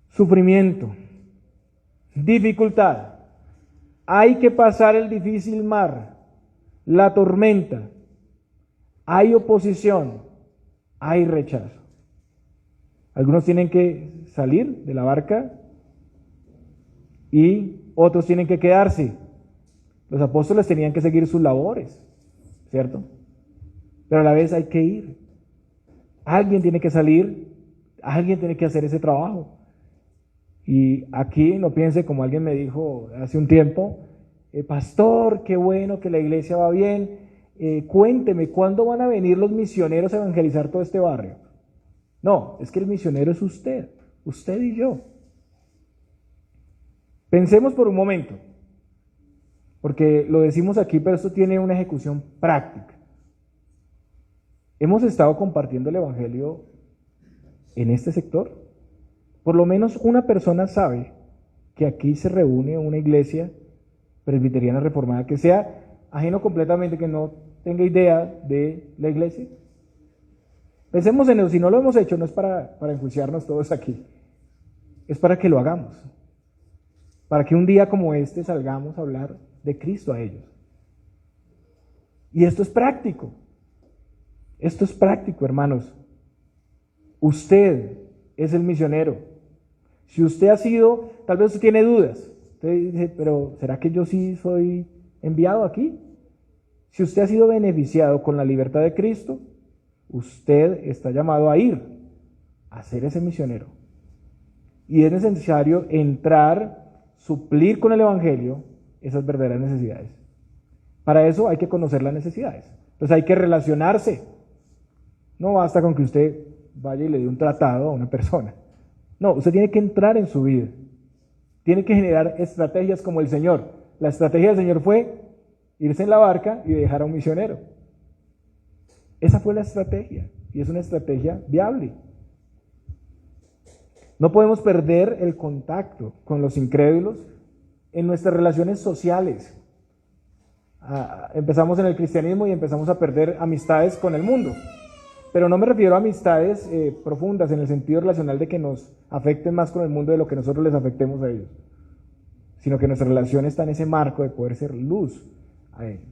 sufrimiento, dificultad. Hay que pasar el difícil mar, la tormenta. Hay oposición, hay rechazo. Algunos tienen que salir de la barca y otros tienen que quedarse. Los apóstoles tenían que seguir sus labores, ¿cierto? Pero a la vez hay que ir. Alguien tiene que salir, alguien tiene que hacer ese trabajo. Y aquí no piense como alguien me dijo hace un tiempo, pastor, qué bueno que la iglesia va bien, cuénteme, ¿cuándo van a venir los misioneros a evangelizar todo este barrio? No, es que el misionero es usted y yo. Pensemos por un momento, porque lo decimos aquí, pero esto tiene una ejecución práctica. ¿Hemos estado compartiendo el evangelio en este sector? Por lo menos una persona sabe que aquí se reúne una iglesia presbiteriana reformada que sea ajeno completamente, que no tenga idea de la iglesia. Pensemos en eso. Si no lo hemos hecho, no es para enjuiciarnos todos aquí, es para que lo hagamos, para que un día como este salgamos a hablar de Cristo a ellos. Y esto es práctico, hermanos. Usted es el misionero. Si usted ha sido, tal vez usted tiene dudas, usted dice, pero ¿será que yo sí soy enviado aquí? Si usted ha sido beneficiado con la libertad de Cristo, usted está llamado a ir, a ser ese misionero. Y es necesario entrar, suplir con el Evangelio esas verdaderas necesidades. Para eso hay que conocer las necesidades. Entonces hay que relacionarse. No basta con que usted vaya y le dé un tratado a una persona. No, usted tiene que entrar en su vida. Tiene que generar estrategias como el Señor. La estrategia del Señor fue irse en la barca y dejar a un misionero. Esa fue la estrategia, y es una estrategia viable. No podemos perder el contacto con los incrédulos en nuestras relaciones sociales. Empezamos en el cristianismo y empezamos a perder amistades con el mundo. Pero no me refiero a amistades profundas en el sentido relacional de que nos afecten más con el mundo de lo que nosotros les afectemos a ellos, sino que nuestra relación está en ese marco de poder ser luz a ellos.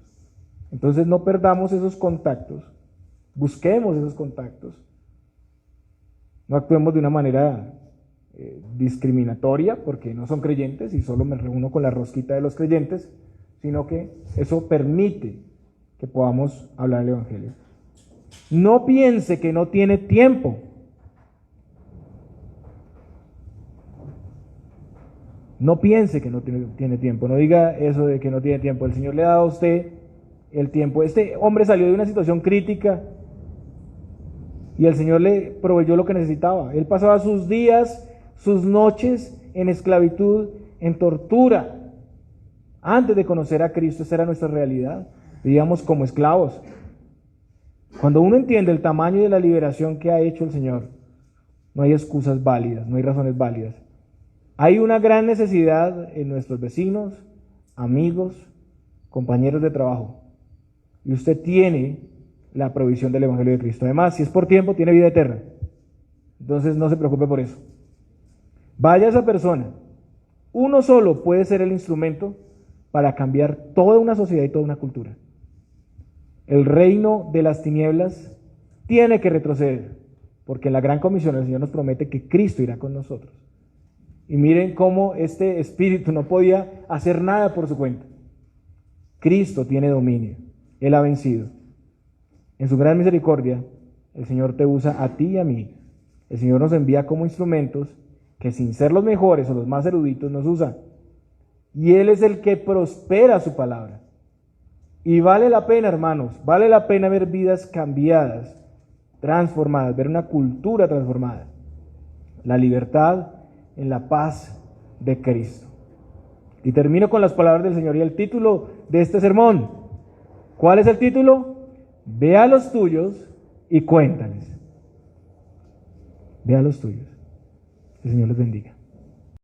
Entonces no perdamos esos contactos, busquemos esos contactos, no actuemos de una manera discriminatoria porque no son creyentes y solo me reúno con la rosquita de los creyentes, sino que eso permite que podamos hablar el Evangelio. No piense que no tiene tiempo. No piense que no tiene tiempo, no diga eso de que no tiene tiempo. El Señor le ha dado a usted el tiempo. Este hombre salió de una situación crítica y el Señor le proveyó lo que necesitaba. Él pasaba sus días, sus noches en esclavitud, en tortura. Antes de conocer a Cristo, esa era nuestra realidad. Vivíamos como esclavos. Cuando uno entiende el tamaño de la liberación que ha hecho el Señor, no hay excusas válidas, no hay razones válidas. Hay una gran necesidad en nuestros vecinos, amigos, compañeros de trabajo. Y usted tiene la provisión del Evangelio de Cristo. Además, si es por tiempo, tiene vida eterna. Entonces no se preocupe por eso. Vaya a esa persona. Uno solo puede ser el instrumento para cambiar toda una sociedad y toda una cultura. El reino de las tinieblas tiene que retroceder, porque en la gran comisión el Señor nos promete que Cristo irá con nosotros. Y miren cómo este espíritu no podía hacer nada por su cuenta. Cristo tiene dominio, Él ha vencido. En su gran misericordia, el Señor te usa a ti y a mí. El Señor nos envía como instrumentos que sin ser los mejores o los más eruditos nos usa. Y Él es el que prospera su palabra. Y vale la pena, hermanos, vale la pena ver vidas cambiadas, transformadas, ver una cultura transformada. La libertad en la paz de Cristo. Y termino con las palabras del Señor y el título de este sermón. ¿Cuál es el título? Ve a los tuyos y cuéntales. Ve a los tuyos. Que el Señor les bendiga.